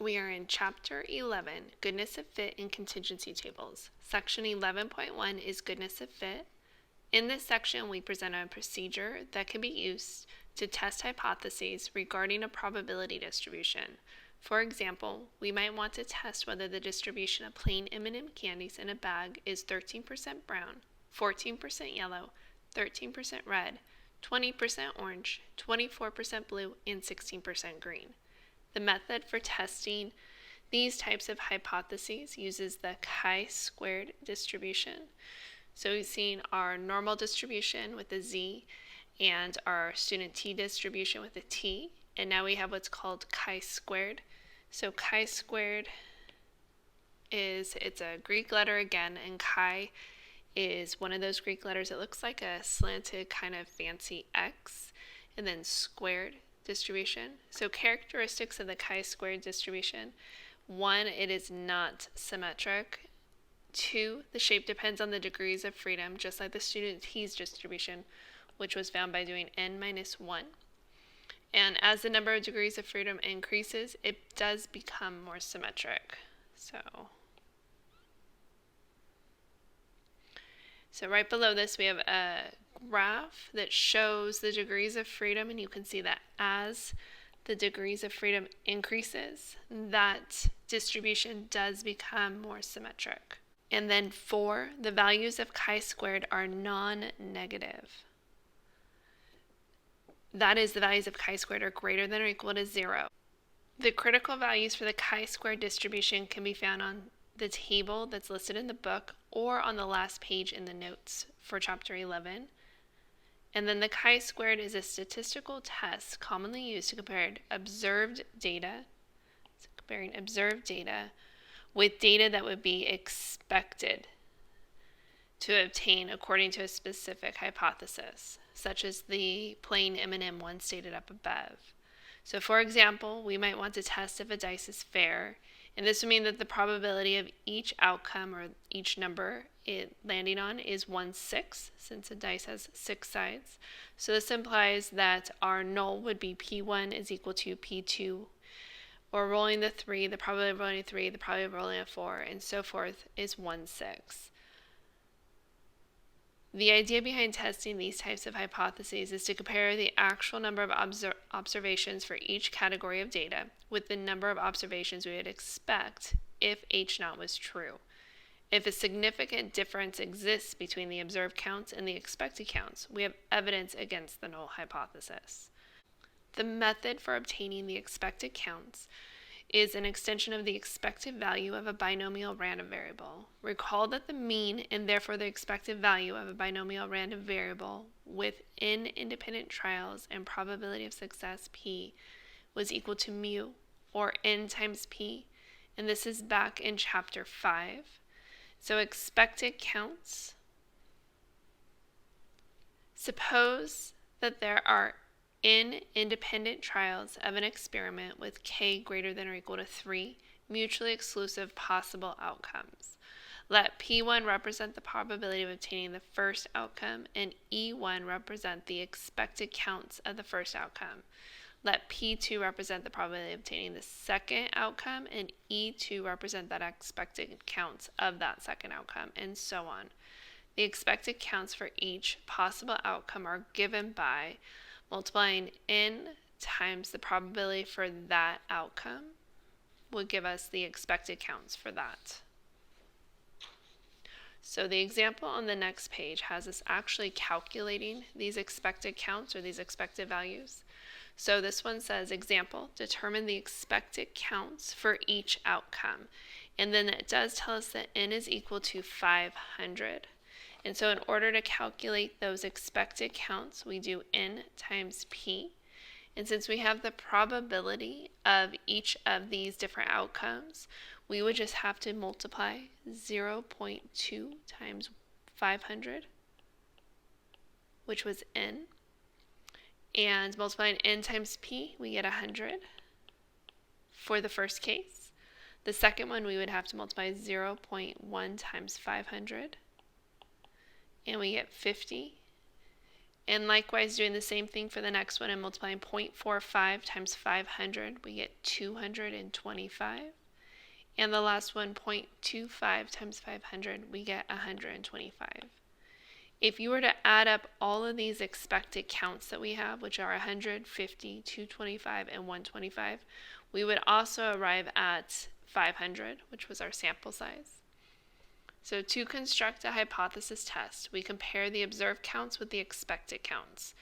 We are in Chapter 11, Goodness of Fit and Contingency Tables. Section 11.1 is Goodness of Fit. In this section, we present a procedure that can be used to test hypotheses regarding a probability distribution. For example, we might want to test whether the distribution of plain M&M candies in a bag is 13% brown, 14% yellow, 13% red, 20% orange, 24% blue, and 16% green. The method for testing these types of hypotheses uses the chi-squared distribution. So we've seen our normal distribution with a z and our student t distribution with a t, and now we have what's called chi-squared. So chi-squared it's a Greek letter again, and chi is one of those Greek letters. It looks like a slanted kind of fancy X, and then squared distribution. So characteristics of the chi-squared distribution: 1, it is not symmetric. 2, the shape depends on the degrees of freedom, just like the student t's distribution, which was found by doing n minus 1. And as the number of degrees of freedom increases, it does become more symmetric. So right below this, we have a graph that shows the degrees of freedom, and you can see that as the degrees of freedom increases, that distribution does become more symmetric. And then 4, the values of chi-squared are non-negative. That is, the values of chi-squared are greater than or equal to 0. The critical values for the chi-squared distribution can be found on the table that's listed in the book or on the last page in the notes for Chapter 11. And then the chi-squared is a statistical test commonly used to compare observed data, comparing observed data with data that would be expected to obtain according to a specific hypothesis, such as the plain M&M one stated up above. So for example, we might want to test if a dice is fair, and this would mean that the probability of each outcome or each number it landing on is 1/6, since a dice has 6 sides. So this implies that our null would be P1 is equal to P2, or rolling the 3, the probability of rolling a 3, the probability of rolling a 4, and so forth is 1/6. The idea behind testing these types of hypotheses is to compare the actual number of observations for each category of data with the number of observations we would expect if H0 was true. If a significant difference exists between the observed counts and the expected counts, we have evidence against the null hypothesis. The method for obtaining the expected counts is an extension of the expected value of a binomial random variable. Recall that the mean, and therefore the expected value of a binomial random variable with n independent trials and probability of success p was equal to mu, or n times p, and this is back in Chapter 5. So expected counts. Suppose that there are n independent trials of an experiment with k greater than or equal to 3 mutually exclusive possible outcomes. Let P1 represent the probability of obtaining the first outcome, and E1 represent the expected counts of the first outcome. Let P2 represent the probability of obtaining the second outcome, and E2 represent that expected counts of that second outcome, and so on. The expected counts for each possible outcome are given by multiplying n times the probability for that outcome would give us the expected counts for that. So the example on the next page has us actually calculating these expected counts or these expected values. So this one says, example, determine the expected counts for each outcome. And then it does tell us that n is equal to 500. And so in order to calculate those expected counts, we do n times p. And since we have the probability of each of these different outcomes, we would just have to multiply 0.2 times 500, which was n. And multiplying n times p, we get 100 for the first case. The second one, we would have to multiply 0.1 times 500. And we get 50. And likewise, doing the same thing for the next one and multiplying 0.45 times 500, we get 225. And the last one, 0.25 times 500, we get 125. If you were to add up all of these expected counts that we have, which are 100, 50, 225, and 125, we would also arrive at 500, which was our sample size. So to construct a hypothesis test, we compare the observed counts with the expected counts.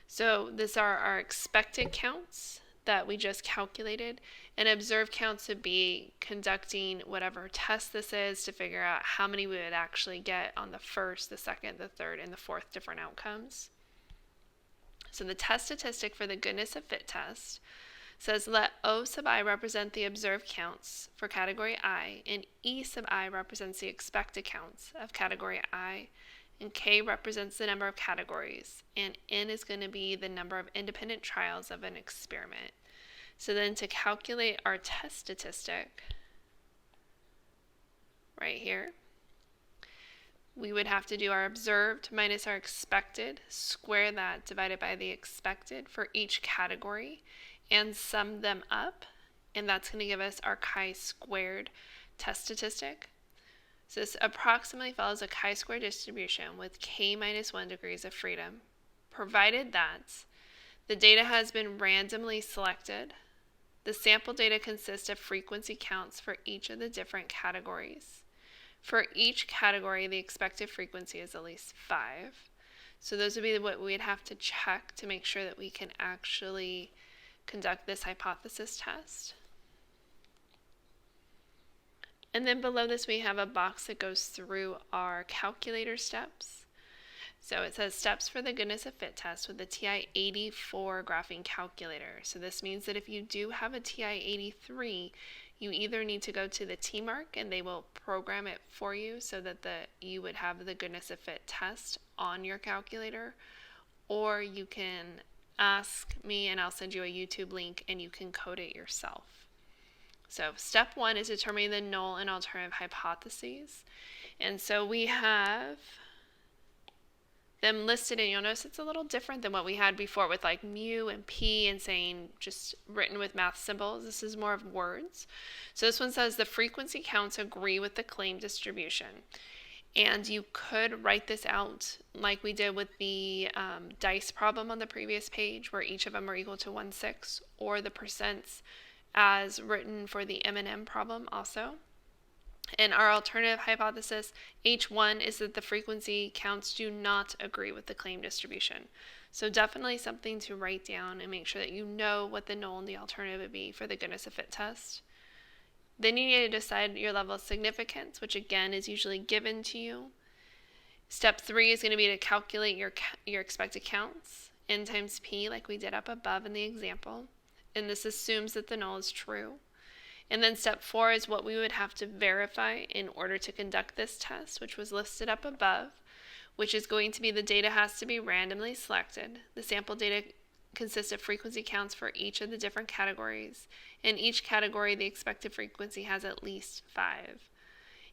So these are our expected counts that we just calculated, and observed counts would be conducting whatever test this is to figure out how many we would actually get on the first, the second, the third, and the fourth different outcomes. So the test statistic for the goodness of fit test says let O sub I represent the observed counts for category I, and E sub I represents the expected counts of category I, and K represents the number of categories, and N is going to be the number of independent trials of an experiment. So then to calculate our test statistic, right here, we would have to do our observed minus our expected, square that divided by the expected for each category, and sum them up, and that's going to give us our chi-squared test statistic. So this approximately follows a chi-square distribution with k minus 1 degrees of freedom, provided that the data has been randomly selected, the sample data consists of frequency counts for each of the different categories. For each category, the expected frequency is at least 5. So those would be what we'd have to check to make sure that we can actually conduct this hypothesis test. And then below this we have a box that goes through our calculator steps. So it says steps for the goodness of fit test with the TI-84 graphing calculator. So this means that if you do have a TI-83, you either need to go to the T-mark and they will program it for you so that you would have the goodness of fit test on your calculator, or you can ask me and I'll send you a YouTube link and you can code it yourself. So step 1 is determining the null and alternative hypotheses. And so we have them listed, and you'll notice it's a little different than what we had before with like mu and p and saying just written with math symbols. This is more of words. So this one says the frequency counts agree with the claim distribution. And you could write this out like we did with the dice problem on the previous page, where each of them are equal to 1/6, or the percents as written for the M&M problem also. And our alternative hypothesis, H1, is that the frequency counts do not agree with the claim distribution. So definitely something to write down and make sure that you know what the null and the alternative would be for the goodness of fit test. Then you need to decide your level of significance, which again is usually given to you. Step 3 is going to be to calculate your expected counts, n times p, like we did up above in the example. And this assumes that the null is true. And then step 4 is what we would have to verify in order to conduct this test, which was listed up above, which is going to be the data has to be randomly selected. The sample data consists of frequency counts for each of the different categories. In each category, the expected frequency has at least 5.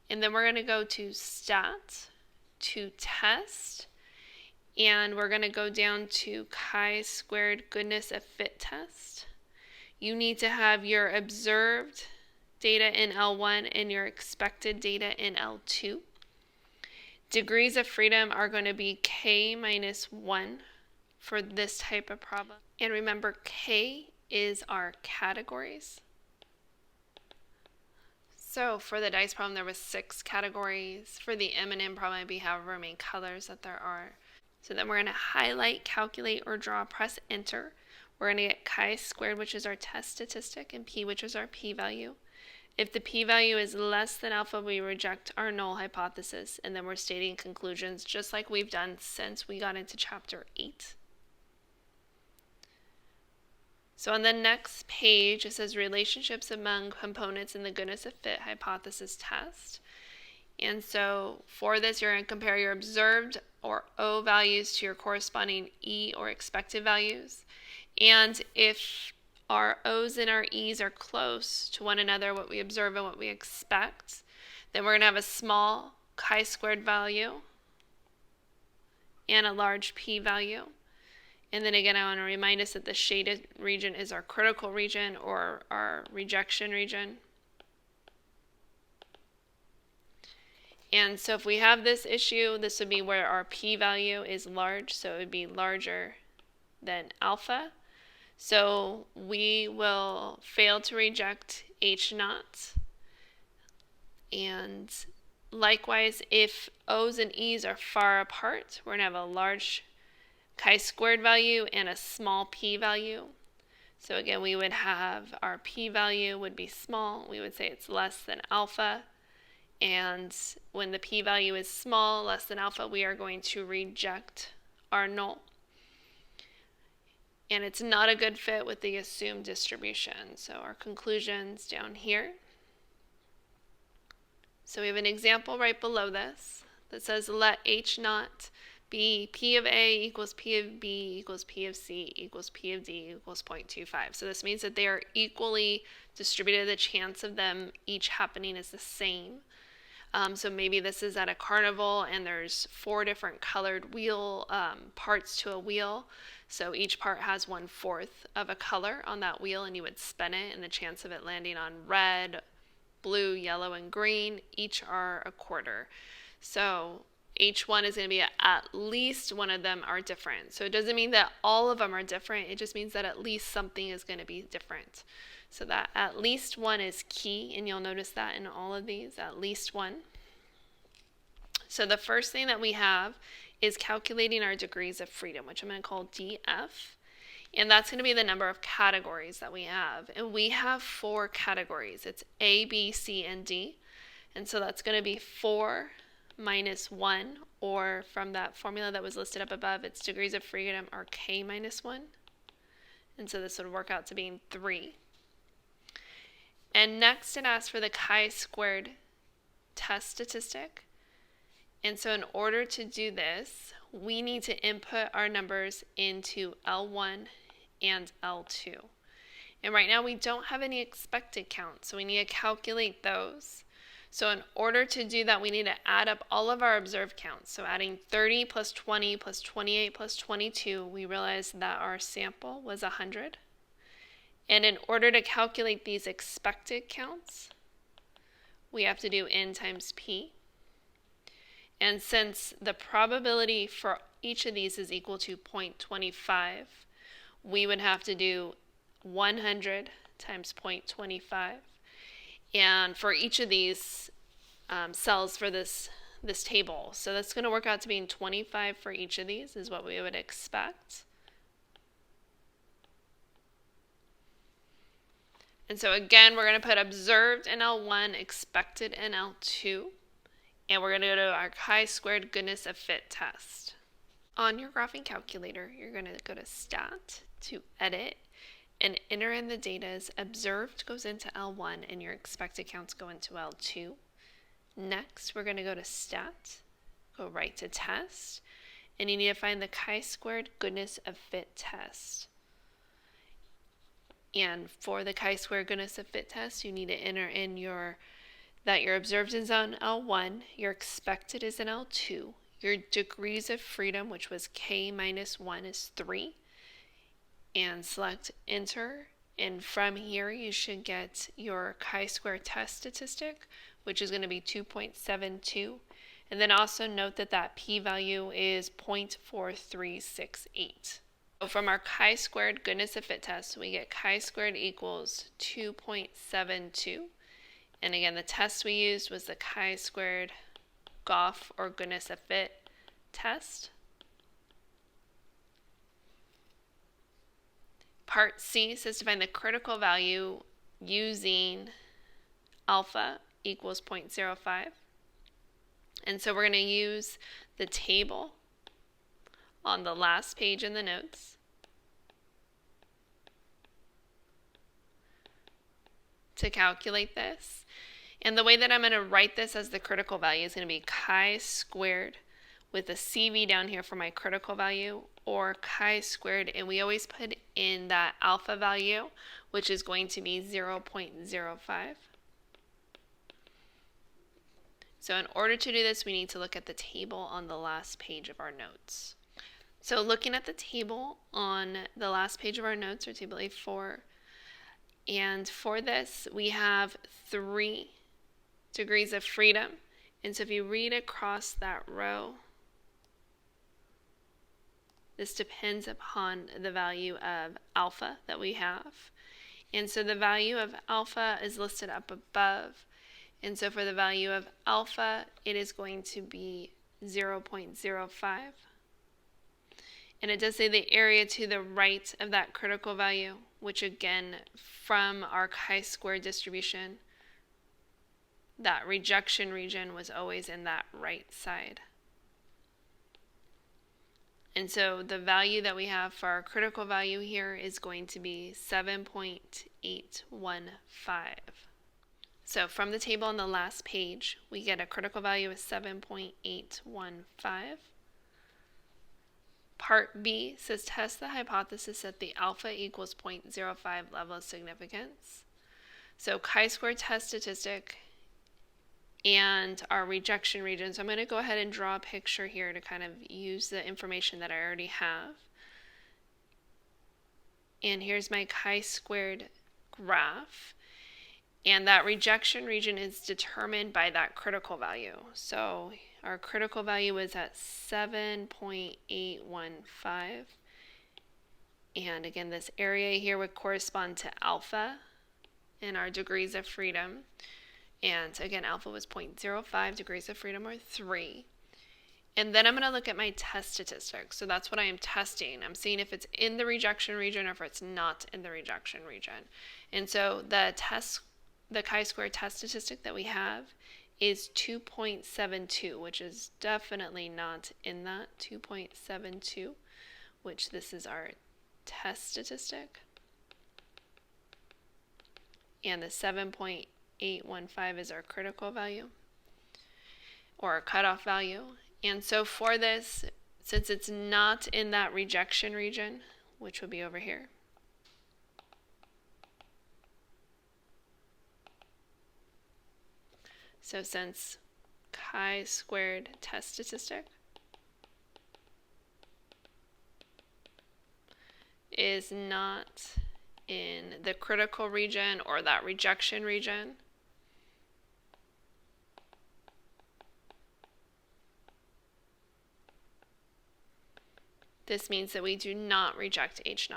And then we're going to go to stat, to test, and we're going to go down to chi-squared goodness of fit test. You need to have your observed data in L1 and your expected data in L2. Degrees of freedom are going to be k minus 1 for this type of problem. And remember, k is our categories. So for the dice problem, there was 6 categories. For the M&M problem, it'd be however many colors that there are. So then we're going to highlight, calculate, or draw, press enter. We're going to get chi-squared, which is our test statistic, and p, which is our p-value. If the p-value is less than alpha, we reject our null hypothesis, and then we're stating conclusions just like we've done since we got into chapter 8. So on the next page, it says relationships among components in the goodness of fit hypothesis test. And so for this, you're going to compare your observed or O values to your corresponding E or expected values. And if our O's and our E's are close to one another, what we observe and what we expect, then we're going to have a small chi-squared value. and a large p-value. And then again, I want to remind us that the shaded region is our critical region or our rejection region. And so if we have this issue, this would be where our p-value is large, so it would be larger than alpha. So we will fail to reject H0. And likewise, if O's and E's are far apart, we're going to have a large chi-squared value and a small p-value. So again, we would have our p-value would be small. We would say it's less than alpha. And when the p-value is small, less than alpha, we are going to reject our null. And it's not a good fit with the assumed distribution. So our conclusions down here. So we have an example right below this that says let H0 be P of A equals P of B equals P of C equals P of D equals 0.25. So this means that they are equally distributed. The chance of them each happening is the same. So maybe this is at a carnival and there's 4 different colored wheel parts to a wheel. So each part has 1/4 of a color on that wheel, and you would spin it, and the chance of it landing on red, blue, yellow, and green each are 1/4. So H1 is going to be at least one of them are different. So it doesn't mean that all of them are different. It just means that at least something is going to be different. So that at least one is key, and you'll notice that in all of these, at least one. So the first thing that we have is calculating our degrees of freedom, which I'm going to call DF. And that's going to be the number of categories that we have. And we have 4 categories. It's A, B, C, and D. And so that's going to be 4 minus 1, or from that formula that was listed up above, its degrees of freedom are K minus 1. And so this would work out to being 3. And next it asks for the chi-squared test statistic. And so in order to do this, we need to input our numbers into L1 and L2. And right now we don't have any expected counts, so we need to calculate those. So in order to do that, we need to add up all of our observed counts. So adding 30 plus 20 plus 28 plus 22, we realized that our sample was 100. And in order to calculate these expected counts, we have to do n times p. And since the probability for each of these is equal to 0.25, we would have to do 100 times 0.25. And for each of these cells for this table, so that's going to work out to being 25 for each of these is what we would expect. And so again, we're going to put observed in L1, expected in L2, and we're going to go to our chi-squared goodness of fit test. On your graphing calculator, you're going to go to Stat, to Edit, and enter in the data as observed goes into L1 and your expected counts go into L2. Next, we're going to go to Stat, go right to Test, and you need to find the chi-squared goodness of fit test. And for the chi-squared goodness of fit test, you need to enter in that your observed is on L1, your expected is in L2, your degrees of freedom, which was K minus 1, is 3, and select enter. And from here, you should get your chi-square test statistic, which is going to be 2.72. And then also note that that p-value is 0.4368. So from our chi-squared goodness of fit test, we get chi-squared equals 2.72. And again, the test we used was the chi-squared Goff or goodness of fit test. Part C says to find the critical value using alpha equals 0.05. And so we're going to use the table on the last page in the notes to calculate this. And the way that I'm going to write this as the critical value is going to be chi-squared with a CV down here for my critical value, or chi-squared, and we always put in that alpha value, which is going to be 0.05. So in order to do this, we need to look at the table on the last page of our notes. So looking at the table on the last page of our notes, or table A4, and for this, we have 3 degrees of freedom. And so if you read across that row, this depends upon the value of alpha that we have. And so the value of alpha is listed up above. And so for the value of alpha, it is going to be 0.05. And it does say the area to the right of that critical value, which again, from our chi-square distribution, that rejection region was always in that right side. And so the value that we have for our critical value here is going to be 7.815. So from the table on the last page, we get a critical value of 7.815. Part B says test the hypothesis that the alpha equals 0.05 level of significance. So chi-square test statistic and our rejection region. So I'm going to go ahead and draw a picture here to kind of use the information that I already have. And here's my chi-squared graph. And that rejection region is determined by that critical value. So our critical value is at 7.815. And again, this area here would correspond to alpha in our degrees of freedom. And again, alpha was 0.05 degrees of freedom, or 3. And then I'm going to look at my test statistics. So that's what I am testing. I'm seeing if it's in the rejection region or if it's not in the rejection region. And so the chi-square test statistic that we have is 2.72, which is definitely not in that 2.72, which this is our test statistic. And the 7.815 is our critical value, or our cutoff value. And so for this, since it's not in that rejection region, which would be over here, so since chi-squared test statistic is not in the critical region or that rejection region, this means that we do not reject H0.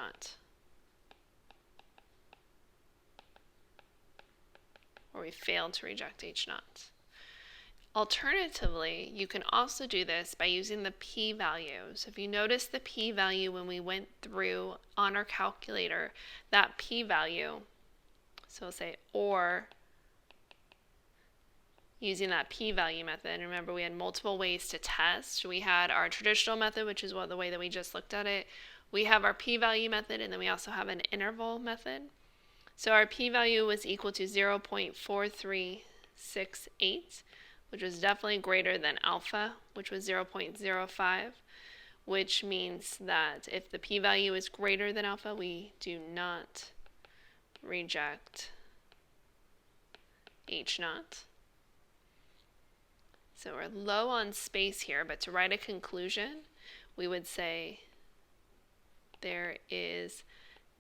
Or we failed to reject H0. Alternatively, you can also do this by using the p-value. So if you notice the p-value when we went through on our calculator, that p-value, so we'll say or using that p-value method. Remember, we had multiple ways to test. We had our traditional method, which is the way that we just looked at it. We have our p-value method, and then we also have an interval method. So our p-value was equal to 0.4368, which was definitely greater than alpha, which was 0.05, which means that if the p-value is greater than alpha, we do not reject H0. So we're low on space here, but to write a conclusion, we would say there is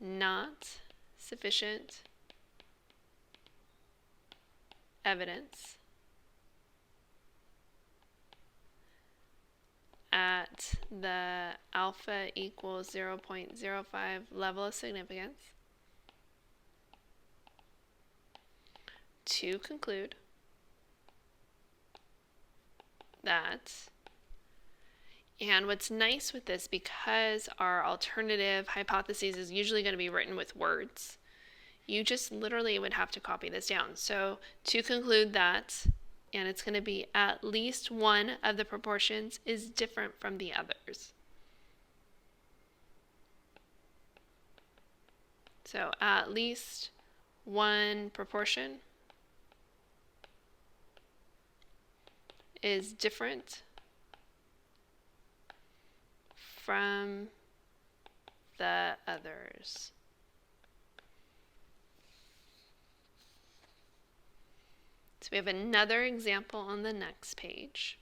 not sufficient evidence at the alpha equals 0.05 level of significance to conclude that. And what's nice with this, because our alternative hypotheses is usually going to be written with words, you just literally would have to copy this down. So to conclude that, and it's going to be at least one of the proportions is different from the others. So at least one proportion is different from the others. So we have another example on the next page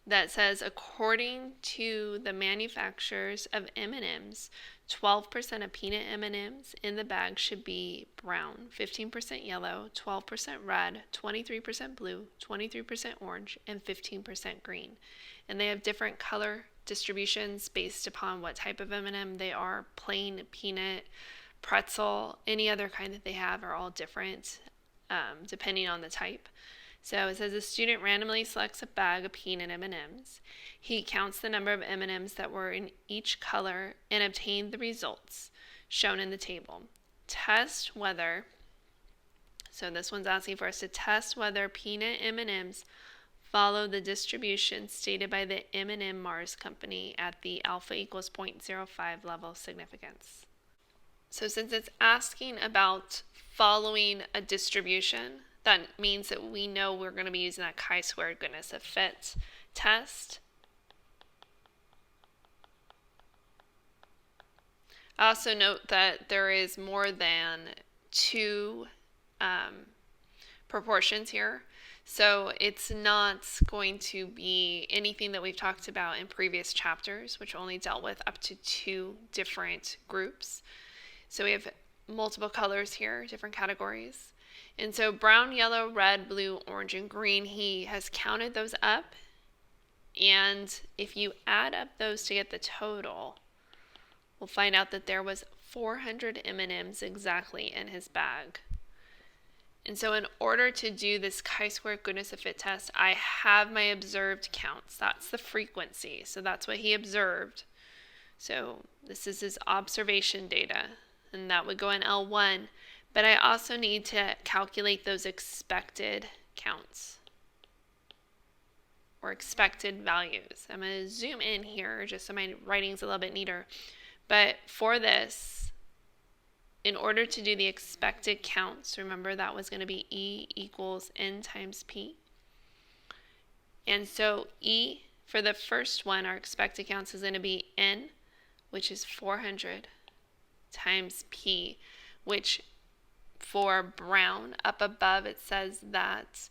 that says, according to the manufacturers of M&Ms, 12% of peanut M&Ms in the bag should be brown, 15% yellow, 12% red, 23% blue, 23% orange, and 15% green. And they have different color distributions based upon what type of M&M they are. Plain, peanut, pretzel, any other kind that they have are all different depending on the type. So it says a student randomly selects a bag of peanut M&Ms. He counts the number of M&Ms that were in each color and obtained the results shown in the table. Test whether, so this one's asking for us to test whether peanut M&Ms follow the distribution stated by the M&M Mars company at the alpha equals 0.05 level of significance. So since it's asking about following a distribution, that means that we know we're going to be using that chi-squared goodness of fit test. I also note that there is more than two proportions here. So it's not going to be anything that we've talked about in previous chapters, which only dealt with up to 2 different groups. So we have multiple colors here, different categories. And so brown, yellow, red, blue, orange, and green, he has counted those up. And if you add up those to get the total, we'll find out that there was 400 M&Ms exactly in his bag. And so in order to do this chi-square goodness of fit test, I have my observed counts. That's the frequency. So that's what he observed. So this is his observation data, and that would go in L1. But I also need to calculate those expected counts or expected values. I'm going to zoom in here just so my writing's a little bit neater. But for this, in order to do the expected counts, remember that was going to be E equals N times P. And so E, for the first one, our expected counts is going to be N, which is 400, times P, which for brown, up above it says that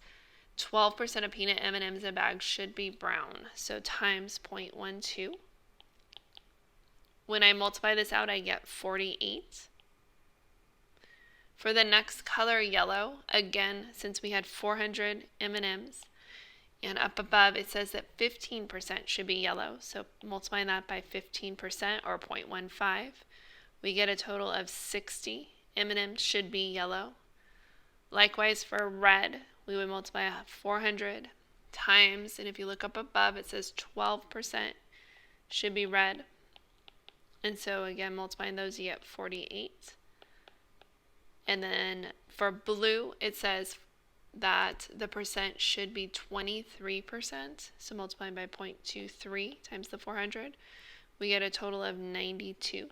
12% of peanut M&Ms in a bag should be brown. So times 0.12. When I multiply this out, I get 48. For the next color, yellow, again, since we had 400 M&Ms, and up above it says that 15% should be yellow. So multiplying that by 15% or 0.15, we get a total of 60. M&Ms should be yellow. Likewise for red, we would multiply 400 times, and if you look up above, it says 12% should be red. And so again, multiplying those, you get 48. And then for blue, it says that the percent should be 23%. So multiplying by 0.23 times the 400, we get a total of 92.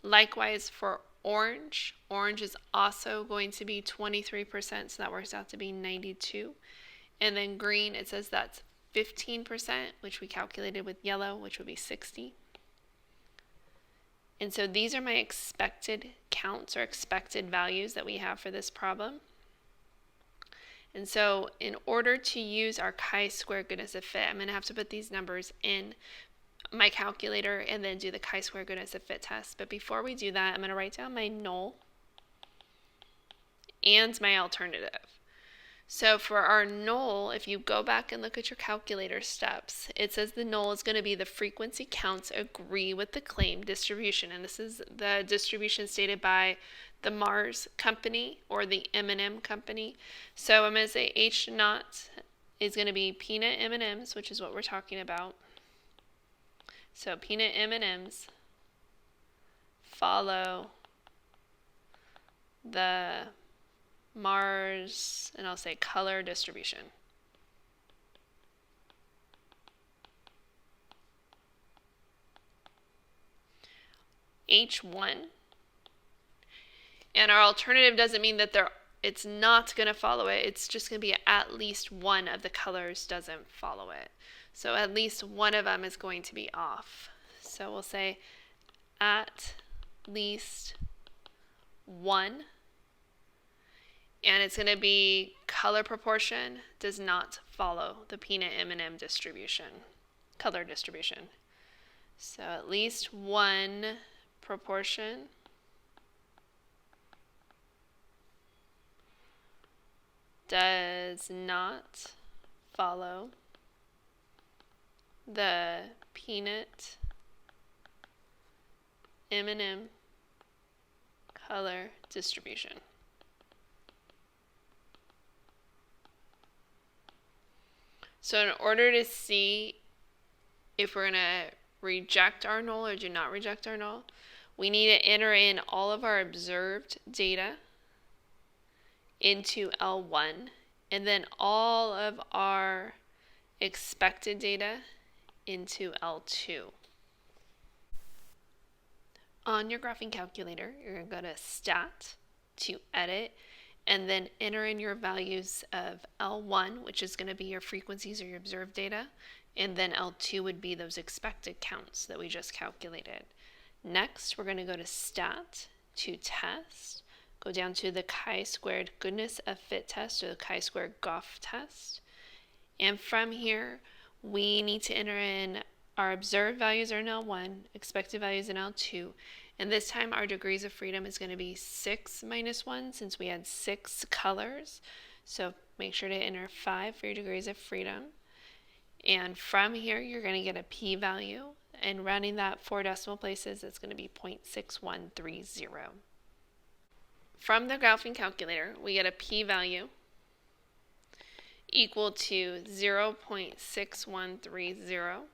Likewise for orange, orange is also going to be 23%, so that works out to be 92. And then green, it says that's 15%, which we calculated with yellow, which would be 60. And so these are my expected counts or expected values that we have for this problem. And so in order to use our chi-square goodness of fit, I'm going to have to put these numbers in my calculator and then do the chi-square goodness of fit test. But before we do that, I'm going to write down my null and my alternative. So for our null, if you go back and look at your calculator steps, it says the null is going to be the frequency counts agree with the claimed distribution. And this is the distribution stated by the Mars company or the M&M company. So I'm going to say H0 is going to be peanut M&Ms, which is what we're talking about. So peanut M&Ms follow the Mars, and I'll say color distribution. H1. And our alternative doesn't mean that it's not going to follow it. It's just going to be at least one of the colors doesn't follow it. So at least one of them is going to be off. So we'll say at least one And it's going to be color proportion does not follow the peanut M&M distribution, color distribution. So at least one proportion does not follow the peanut M&M color distribution. So in order to see if we're going to reject our null or do not reject our null, we need to enter in all of our observed data into L1 and then all of our expected data into L2. On your graphing calculator, you're going to go to Stat to Edit and then enter in your values of L1, which is going to be your frequencies or your observed data, and then L2 would be those expected counts that we just calculated. Next, we're going to go to Stat to Test, go down to the chi-squared goodness of fit test or the chi-squared Goff test, and from here we need to enter in our observed values are in L1, expected values in L2, and this time our degrees of freedom is going to be 6 minus 1 since we had 6 colors. So make sure to enter 5 for your degrees of freedom. And from here you're going to get a p-value, and rounding that 4 decimal places, it's going to be 0.6130. From the graphing calculator, we get a p-value equal to 0.6130.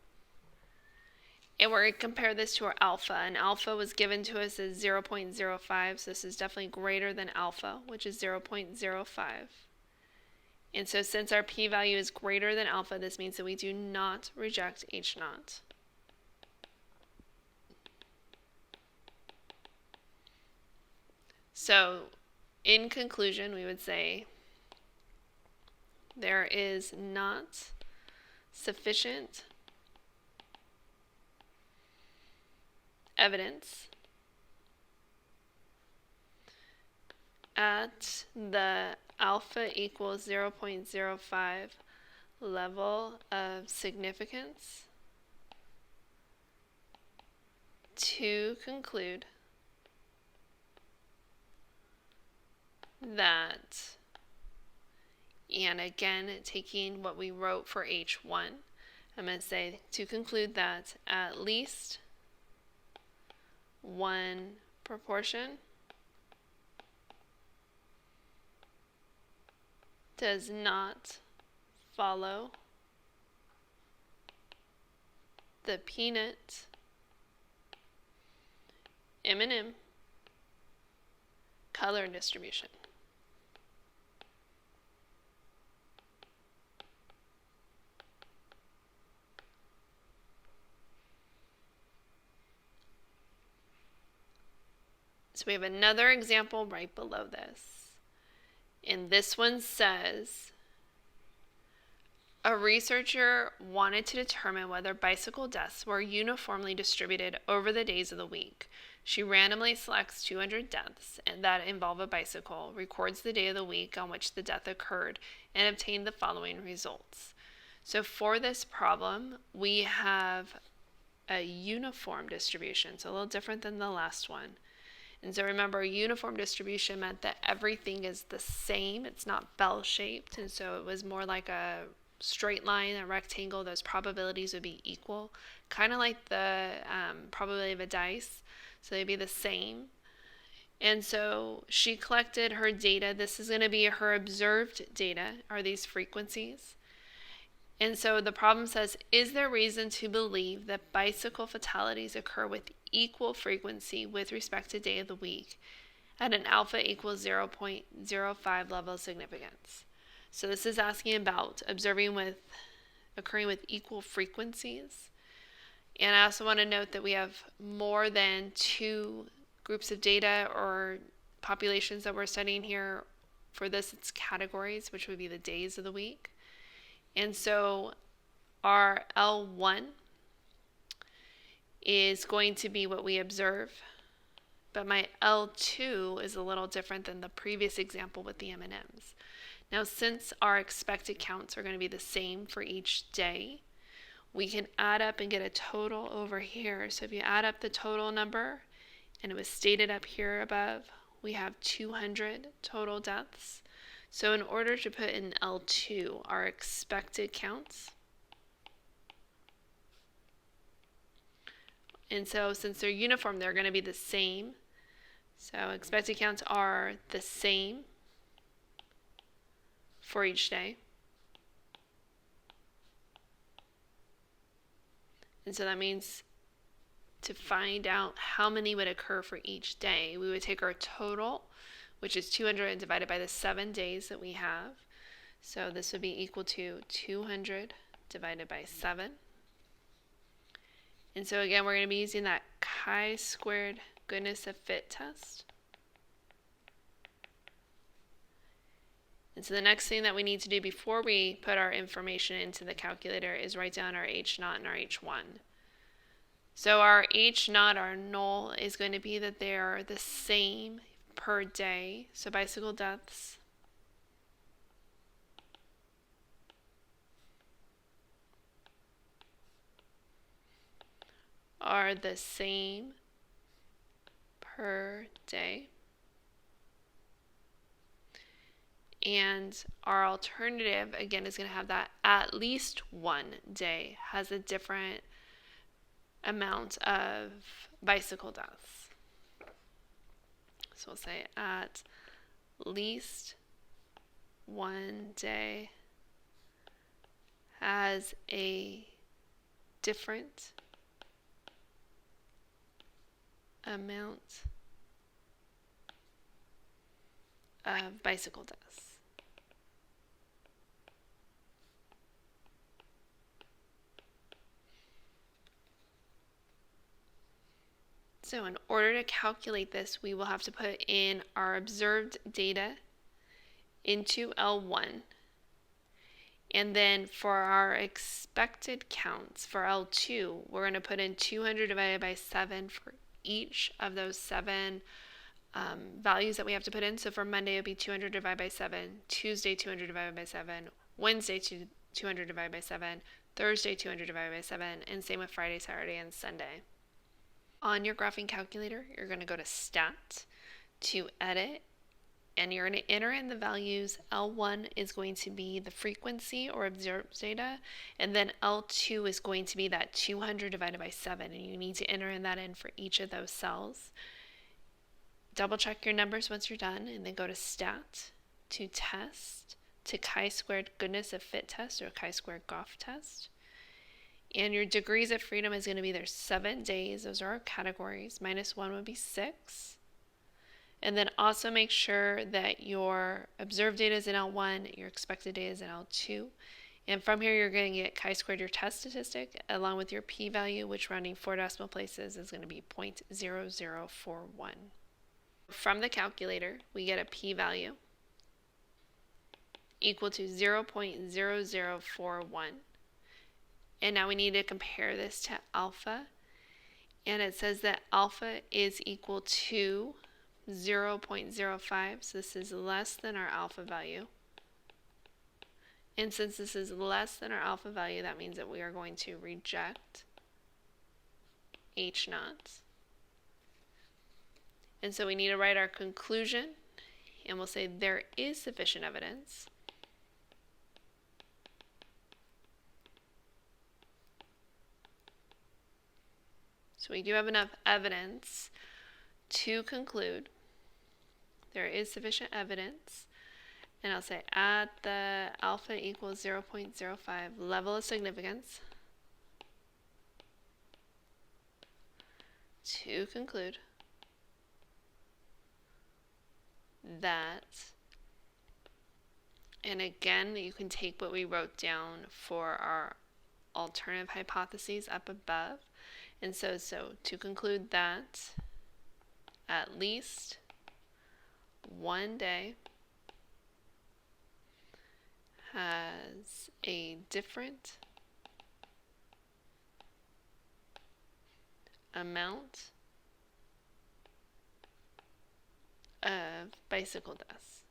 And we're going to compare this to our alpha, and alpha was given to us as 0.05, so this is definitely greater than alpha, which is 0.05. And so since our p-value is greater than alpha, this means that we do not reject H naught. So in conclusion, we would say there is not sufficient evidence at the alpha equals 0.05 level of significance to conclude that, and again taking what we wrote for H1, I'm going to say to conclude that at least one proportion does not follow the peanut M&M color distribution. So we have another example right below this. And this one says, a researcher wanted to determine whether bicycle deaths were uniformly distributed over the days of the week. She randomly selects 200 deaths that involve a bicycle, records the day of the week on which the death occurred, and obtained the following results. So for this problem, we have a uniform distribution, so a little different than the last one. And so remember, uniform distribution meant that everything is the same. It's not bell-shaped, and so it was more like a straight line, a rectangle. Those probabilities would be equal, kind of like the probability of a dice. So they'd be the same. And so she collected her data. This is going to be her observed data, are these frequencies. And so the problem says, is there reason to believe that bicycle fatalities occur with equal frequency with respect to day of the week at an alpha equals 0.05 level of significance? So this is asking about occurring with equal frequencies. And I also want to note that we have more than 2 groups of data or populations that we're studying here. For this, it's categories, which would be the days of the week. And so our L1 is going to be what we observe but my L2 is a little different than the previous example with the M&Ms. Now, since our expected counts are going to be the same for each day, we can add up and get a total over here. So if you add up the total number, and it was stated up here above, we have 200 total deaths. So in order to put in L2 our expected counts, and so since they're uniform, they're going to be the same. So expected counts are the same for each day. And so that means to find out how many would occur for each day, we would take our total, which is 200, and divide it by the 7 days that we have. So this would be equal to 200 divided by 7. And so again, we're going to be using that chi-squared goodness of fit test. And so the next thing that we need to do before we put our information into the calculator is write down our H0 and our H1. So our H0, our null, is going to be that they are the same per day. So bicycle deaths are the same per day. And our alternative, again, is going to have that at least one day has a different amount of bicycle deaths. So we'll say at least one day has a different amount of bicycle deaths. So in order to calculate this, we will have to put in our observed data into L1. And then for our expected counts for L2, we're going to put in 200 divided by 7 for each of those 7 values that we have to put in. So for Monday, it would be 200 divided by 7, Tuesday, 200 divided by 7, Wednesday, 200 divided by 7, Thursday, 200 divided by 7, and same with Friday, Saturday, and Sunday. On your graphing calculator, you're going to go to Stat, to Edit, and you're going to enter in the values. L1 is going to be the frequency or observed data, and then L2 is going to be that 200 divided by 7, and you need to enter that in for each of those cells. Double check your numbers once you're done, and then go to Stat, to Test, to chi-squared goodness of fit test or chi-squared Goff test. And your degrees of freedom is going to be there's 7 days. Those are our categories. -1 would be 6. And then also make sure that your observed data is in L1, your expected data is in L2. And from here, you're going to get chi-squared your test statistic along with your p-value, which rounding 4 decimal places is going to be 0.0041. From the calculator, we get a p-value equal to 0.0041. And now we need to compare this to alpha. And it says that alpha is equal to 0.05. So this is less than our alpha value. And since this is less than our alpha value, that means that we are going to reject H0. And so we need to write our conclusion. And we'll say there is sufficient evidence So we do have enough evidence to conclude there is sufficient evidence. And I'll say at the alpha equals 0.05 level of significance to conclude that, and again, you can take what we wrote down for our alternative hypotheses up above. And so to conclude that at least one day has a different amount of bicycle deaths.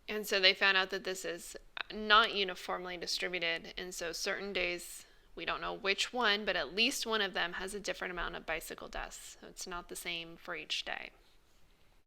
And so they found out that this is not uniformly distributed, and so certain days, we don't know which one, but at least one of them has a different amount of bicycle deaths. So it's not the same for each day.